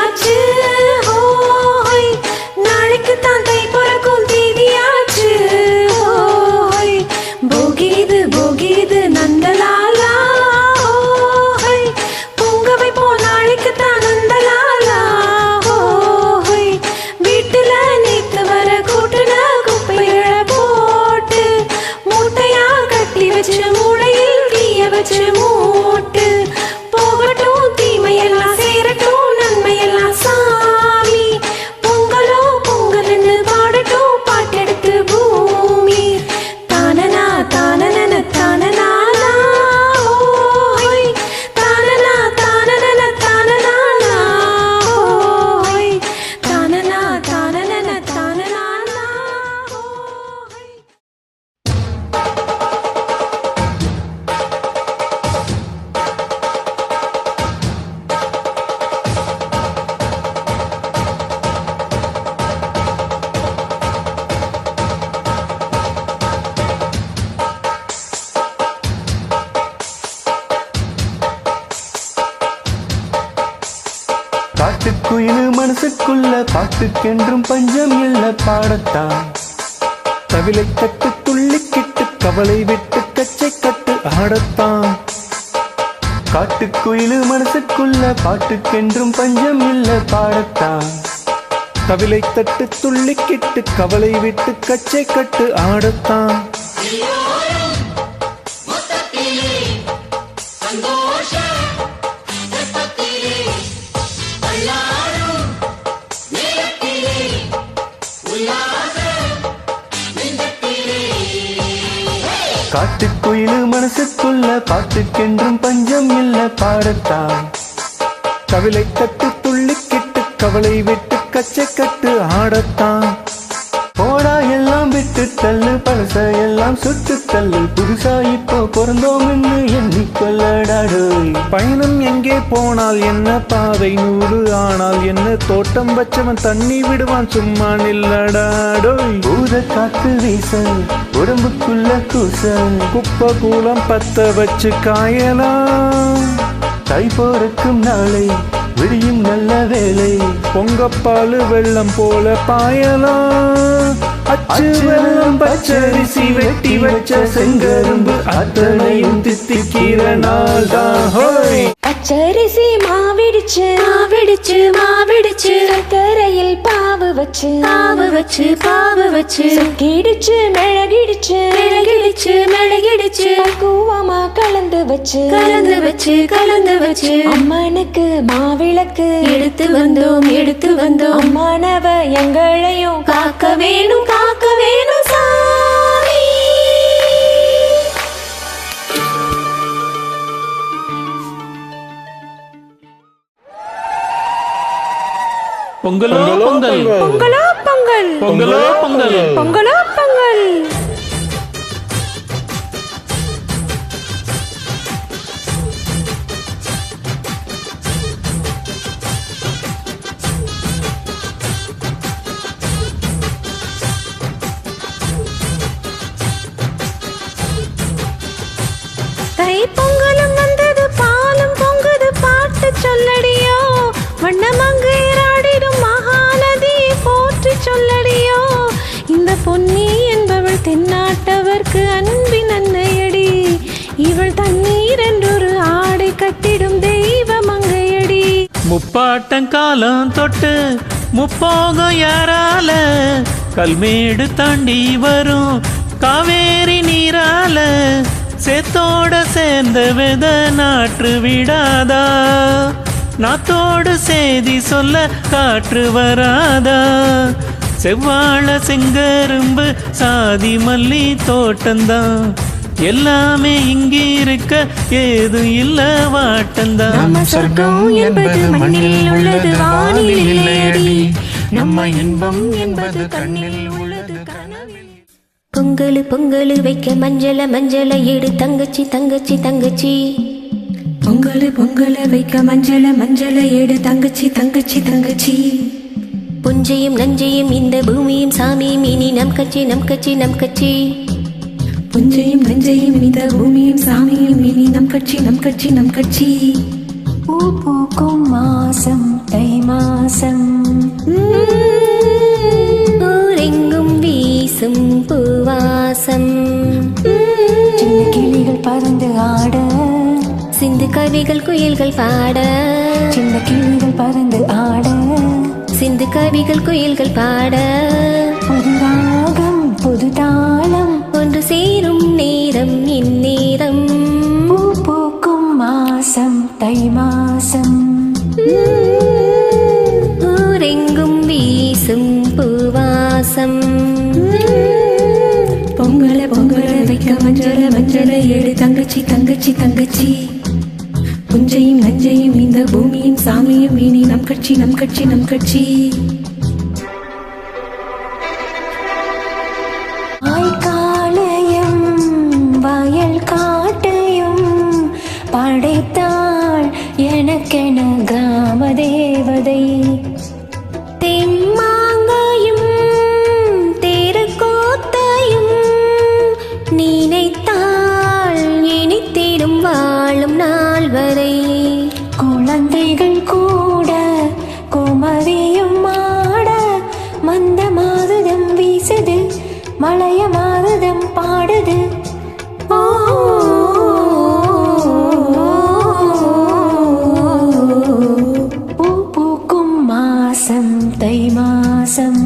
தேதியாச்சு ஹோய் நாளைக்கு தான் தை பிறக்கும் தேதியாச்சு ஹோய் போகிது போகிது நந்தலாலா ஹோய் பொங்கவை போ நாளைக்கு தான் நந்தலாலா ஹோய் வீட்டுல நேத்து வர கூட்டுல குப்பைகளை போட்டு மூட்டையா கட்டி வச்சு மூளையில் தீய வச்சு மூட்டு போகட்டும் தீமையெல்லாம் சேரட்டும் நன்மையெல்லாம் சாமி பொங்கலோ பொங்கல்னு பாடட்டும் பாட்டெடுத்து பூமி தானனா தானனன தானனானா ஓய் தானனா தானனன தானனானா ஓய் தானனா தானனன தானனானா ஓய் காட்டுக்குயிலு மனசுக்குள்ள பாட்டுக்கென்றும் பஞ்சம் இல்ல பாடத்தான் தவிலை கட்டு துள்ளிக்கிட்டு கவலை விட்டு கச்சை கட்டு ஆடத்தான் காட்டுக்குயிலு மனசுக்குள்ள பாட்டுக்கென்றும் பஞ்சம் இல்ல பாடத்தான் தவிலை தட்டு துள்ளிக்கிட்டு கவலை விட்டு கச்சை கட்டு ஆடத்தான் காட்டுக்குயிலு மனசுக்குள்ள பாட்டுக்கென்றும் பஞ்சம் இல்ல பாடத்தான் கவிலை தட்டு துள்ளிக்கிட்டு கவலை விட்டு கச்சை கட்டு ஆடத்தான் போடா எல்லாம் விட்டு தள்ளு பழச எல்லாம் சுட்டு தள்ளு புதுசா இப்போ பிறந்தோம்னு எண்ணிக்கொள்ளடாடோய் பயணம் எங்கே போனால் என்ன பாதை நூறு ஆனால் என்ன தோட்டம் வச்சவன் தண்ணி விடுவான் சும்மா நில்லடாடோய் பூத காத்து வீச உடம்புக்குள்ள கூச குப்பை கூலம் பத்த வச்சு காயலாம் தை போறக்கும் நாளை விடியும் நல்ல வேலை பொங்கப்பாலு வெள்ளம் போல பாயலாம் அச்சு வெள்ளம் பச்சரிசி வெட்டி வச்ச செங்கரும்பு அத்தனையும் தித்திக்கிற நாள் தான் ஹோய் பச்சரிசி மாவிடிச்சு மாவிடிச்சு மாவிடிச்சு சக்கரையில் பாவு வச்சு பாவு வச்சு பாவு வச்சு கிடிச்சு மிளகிடிச்சு மிளகிடிச்சு மிளகிடிச்சு கூவமா கலந்து வச்சு கலந்து வச்சு கலந்து வச்சு அம்மனுக்கு மாவிளக்கு எடுத்து வந்தோம் அம்மானவ எங்களையும் காக்க வேணும் சாமி பொங்கலோ பொங்கல் பொங்கலோ பொங்கல் பொங்கலோ பொங்கல் பொங்கலோ பொங்கல் தை பொங்கலும் வந்தது பாலும் பொங்குது பாட்டு சொல்லடியோ வண்ணமங்கையராடிடும் மகாநதியை போற்றி சொல்லடியோ இந்த பொன்னி என்பவள் தென்னாட்டவர்க்கு அன்பின் அன்னையடி இவள் தண்ணீர் என்றொரு ஆடை கட்டிடும் தெய்வ மங்கையடி முப்பாட்டங்காலம் தொட்டு முப்போகம் யாரால கல்மேடு தாண்டி வரும் காவேரி நீரால சேத்தோட சேர்ந்த வித நாற்று விடாதா நாத்தோடு செய்தி சொல்ல காற்று வராதா செவ்வாழ செங்கரும்பு சாதி மல்லி தோட்டந்தான் எல்லாமே இங்கே இருக்க ஏதும் இல்ல வாட்டந்தான் நம்ம சொர்க்கம் என்பது மண்ணில் உள்ளது வானில் இல்லையடி நம்ம இன்பம் என்பது கண்ணில் உள்ளது கனவில் பொங்கலு பொங்கலு வைக்க மஞ்சள மஞ்சள எடு தங்கச்சி தங்கச்சி தங்கச்சி பொங்கலு பொங்கல வைக்க மஞ்சள மஞ்சள எடு தங்கச்சி தங்கச்சி தங்கச்சி புஞ்சையும் நஞ்சையும் இந்த பூமியும் சாமியும் இனி நம் கட்சி நம் கட்சி நம் கட்சி புஞ்சையும் நஞ்சையும் இந்த பூமியும் சாமியும் இனி நம் கட்சி நம் கட்சி நம் கட்சி பூ பூக்கும் மாசம் தை மாசம் ஊரெங்கும் வீசும் பூவாசம் சின்ன கிளிகள் பறந்து ஆட சிந்து கவிகள் குயில்கள் பாட சின்ன கிளிகள் பறந்து ஆட சிந்து கவிகள் குயில்கள் பாட புது ராகம் புது தாளம் ஒன்று சேரும் நேரம் இந்நேரம் பூ பூக்கும் மாசம் தை மாசம் ஊரெங்கும் வீசும் பூவாசம் பொங்கல பொங்கல வைக்க மஞ்சள மஞ்சள எடு தங்கச்சி தங்கச்சி தங்கச்சி புஞ்சையும் நஞ்சையும் இந்த பூமியும் சாமியும் இனி நம் கட்சி நம் கட்சி நம் கட்சி ஆய்காலையும் வயல் காட்டையும் படைத்தாள் எனக்கென கிராம தேவதை தெம்மாங்காயும் தேரக்கோத்தையும் நினைத்தாள் இனித்திடும் வாழும் நாள் வரை குழந்தைகள் கூட குமரியும் மாட மந்த மாதம் வீசுது மலைய மாதம் பாடுது ஓ பூ பூக்கும் மாசம் தை மாசம்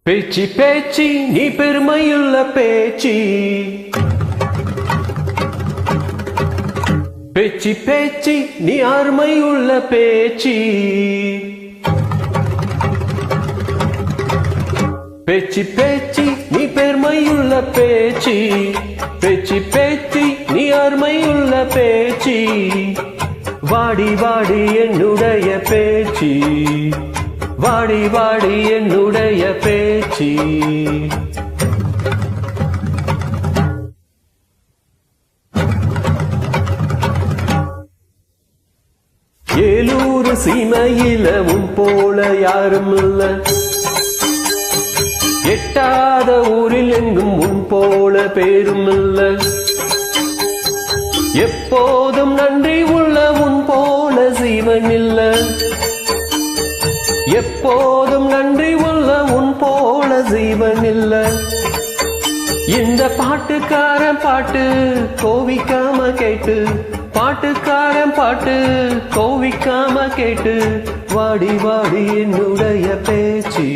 பேச்சி பேச்சி நீ பெருமையுள்ள பேச்சி பேச்சி பேச்சி நீ அருமையுள்ள பேச்சி பேச்சி பேச்சி நீ பெருமையுள்ள பேச்சி பேச்சி பேச்சி நீ அருமையுள்ள பேச்சி வாடி வாடி என்னுடைய பேச்சி வாடி வாடி என்னுடைய பேச்சி ஏலூர் சீமையில உன் போல யாரும் இல்ல எட்டாத ஊரில் எங்கும் உன் போல பேரும் இல்ல எப்போதும் நன்றி உள்ள உன் போல சீவன் இல்ல எப்போதும் நன்றி உள்ள உன் போல ஜீவன் இல்ல இந்த பாட்டுக்காரன் பாட்டு கோவிக்காம கேட்டு பாட்டுக்காரன் பாட்டு கோவிக்காம கேட்டு வாடி வாடி என்னுடைய பேச்சு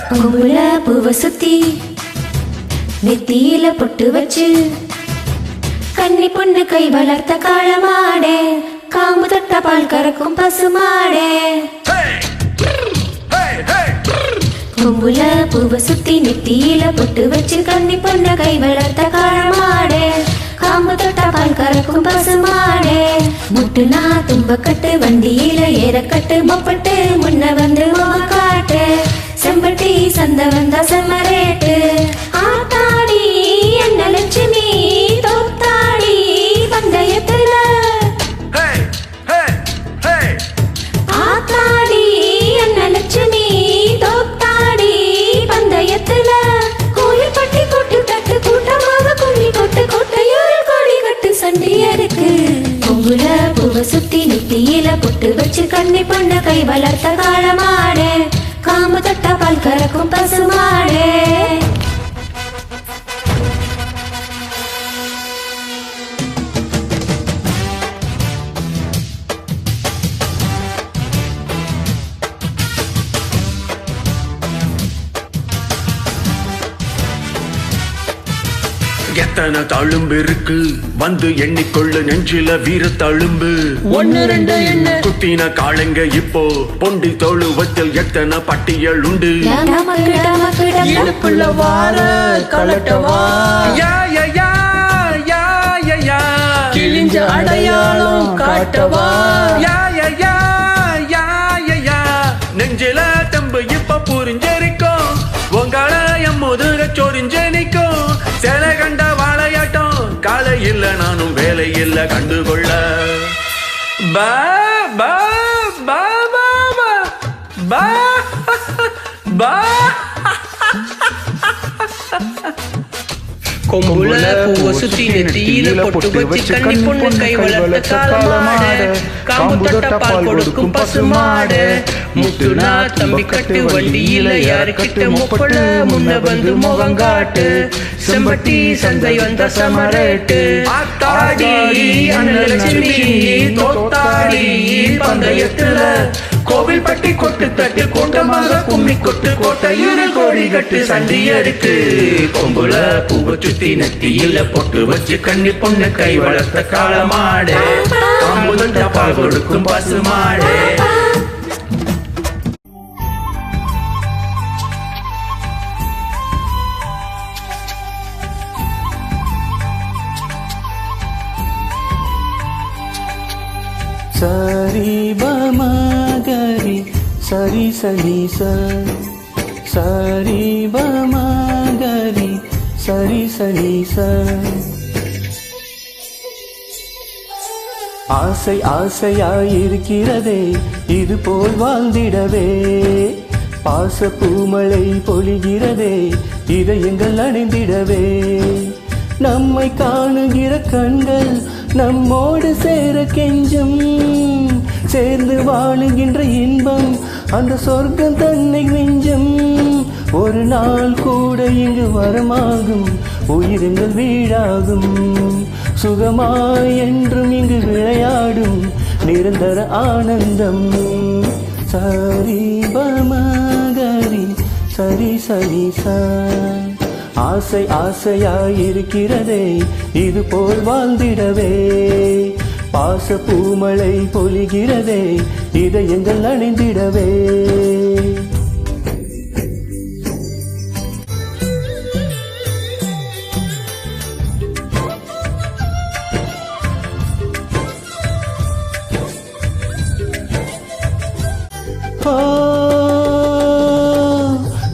பூவுல பூவ சுத்தி நெத்தியில பொட்டு வச்சு கன்னி பொண்ணு கை வளர்த்த காளமாடே காம்பு தொட்ட பால் கறக்கும் பசுமாடே பூவுல பூவ சுத்தி நெத்தியில பொட்டு வச்சு கன்னி பொண்ணு கை வளர்த்த காளமாடே காம்பு தொட்ட பால் கறக்கும் பசுமாடே முட்டுனா தும்பக்கட்டு வண்டியில ஏறக்கட்டு மொப்பட்டு முன்ன வந்து காட்டு செம்பட்டி சந்த வந்த செம்மரேட்டு ஆத்தாடி என்ன லட்சுமி தோத்தாடி பந்தயத்துல ஆத்தாடி என்ன லட்சுமி தோத்தாடி பந்தயத்துல கோயில் பட்டி கொட்டு தட்டு கூட்டமாக குள்ளி கொட்டு கொட்டையூர் கொடி கட்டு சண்டியருக்கு பொங்குல பூவ சுத்தி நெத்தியில பொட்டு வச்சு கண்ணி பொண்ண கை வளர்த்த காளமாடே காம்பு தொட்ட பால் கறக்கும் பசுமாடே எத்தனை தழும்பு இருக்கு வந்து எண்ணிக்கொள்ளு நெஞ்சில வீர தழும்பு ஒன்னு ரெண்டு என்ன குத்தின காளைங்க இப்போ பொண்டி தொழுவத்தில் எத்தனை பட்டியல் உண்டு இடுப்புள்ள வார கலட்டவா யா யா யா யா யா யா கிழிஞ்ச அடையாளம் காட்டவா யா யா யா யா இப்ப புரிஞ்சிருக்கும் உங்கள என் முதுக சொரிஞ்சு நிக்கும் சில கண்ட வாழையாட்டம் காலை இல்ல நானும் வேலை இல்ல கண்டுகொள்ள பா பா பா பா பா பா கொம்புல பூவ சுத்தி நெத்தியில பொட்டு வச்சு கன்னி பொண்ணு கை வளர்த்த காலமாடு காம்பு தொட்ட பால் கொடுக்கும் பசுமாடு முத்துனா தம்பி கட்டு வண்டியில யாரு கிட்ட முப்பட முன்ன வந்து முகங்காட்டு செம்பட்டி சந்தை வந்த சமரட்டு ஆத்தாடி அன்னலட்சுமி தோத்தாடி பந்தயத்துல கோவில் பட்டி கொட்டு தட்டு கூட்டமாக கும்மி கொட்டு கோட்டையில் கோடி கட்டு சண்டியருக்கு கொம்புல பூவ சுத்தி நெத்தியில பொட்டு வச்சு கன்னி பொண்ணு கை வளர்த்த காலமாடு காம்புதொண்ட பால் கொடுக்கும் பசுமாடு சரி பமகரி சரி சரி சரி பமகரி சரி சரி ஆசை ஆசையாயிருக்கிறதே இது போல் வாழ்ந்திடவே பாச பூமழை பொழிகிறதே இதயங்கள் அணிந்திடவே நம்மை காணுகிற கண்கள் நம்மோடு சேர கெஞ்சும் சேர்ந்து வாழுகின்ற இன்பம் அந்த சொர்க்கம் தன்னை நெஞ்சும் ஒரு நாள் கூட இங்கு வரமாகும் உயிரெங்கள் வீடாகும் சுகமாய் என்றும் இங்கு விளையாடும் நிரந்தர ஆனந்தம் சரி பமகரி சரி சரி ஆசை ஆசையாயிருக்கிறதே இது போல் வாழ்ந்திடவே பாச பூமழை பொழிகிறதே இதயங்கள் அணிந்திடவே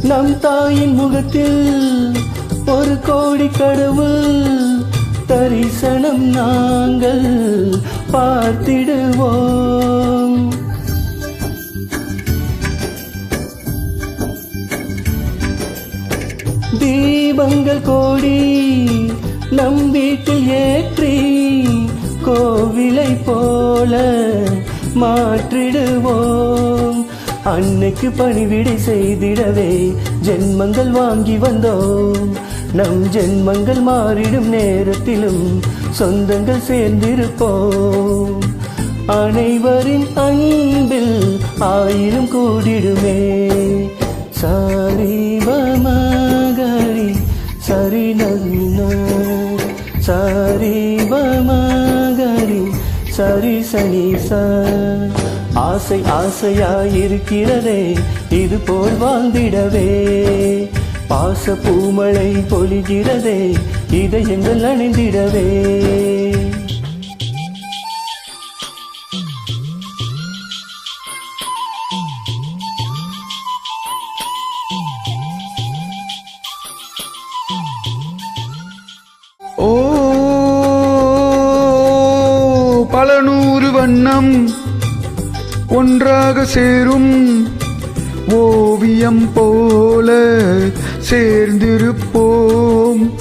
நம் தாயின் முகத்தில் ஒரு கோடி கடவுள் தரிசனம் நாங்கள் பார்த்திடுவோம் தீபங்கள் கோடி நம் வீட்டில் ஏற்றி கோவிலை போல மாற்றிடுவோம் அன்னைக்கு பணிவிடை செய்திடவே ஜென்மங்கள் வாங்கி வந்தோம் நம் ஜென்மங்கள் மாறிடும் நேரத்திலும் சொந்தங்கள் சேர்ந்திருப்போம் அனைவரின் அன்பில் ஆயிரம் கூடிடுமே சரி பமகரி சரி நன்ன சரி பமகரி சரி சனி ஆசை ஆசையாயிருக்கிறதே இது போல் வாழ்ந்திடவே பாச பூமழை பொழிகிறதே இதயங்கள் அணிந்திடவே ஓ பல நூறு வண்ணம் ஒன்றாக சேரும் ஓவியம் போல சேர்ந்திருப்போம்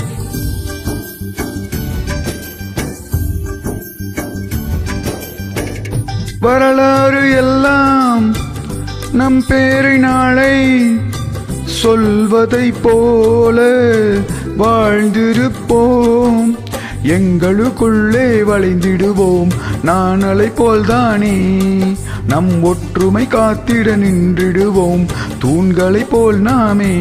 வரலாறு எல்லாம் நம் பேரை நாளை சொல்வதை போல வாழ்ந்திருப்போம் எங்களுக்குள்ளே வளைந்திடுவோம் நானலை போல்தானே நம் ஒற்றுமை காத்திட நின்றிடுவோம் தூண்களை போல் நாமே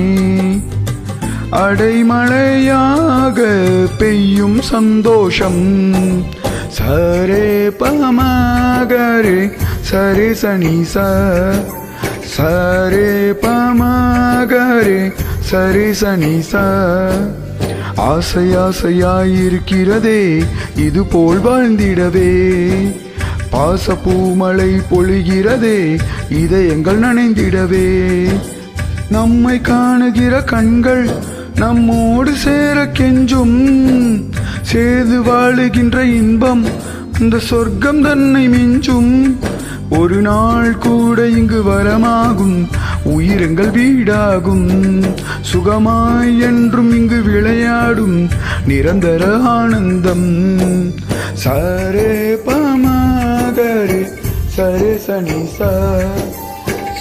அடைமழையாக பெய்யும் சந்தோஷம் சரே பமகரே சரே சனி சரே பமகரே சரி சனி ஆசை ஆசையாயிருக்கிறதே இது போல் வாழ்ந்திடவே பாச பூமழை பொழிகிறதே இதயங்கள் நனைந்திடவே நம்மை காணுகிற கண்கள் நம்மோடு சேர கெஞ்சும். சேது வாழுகின்ற இன்பம் அந்த சொர்க்கம் தன்னை மிஞ்சும். ஒரு நாள் கூட இங்கு வரமாகும், உயிரங்கள் வீடாகும். சுகமாய் என்றும் இங்கு விளையாடும் நிரந்தர ஆனந்தம். சரே பமகரே சரே சனி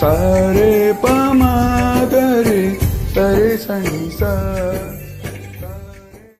சரே பமகரே சரே சனி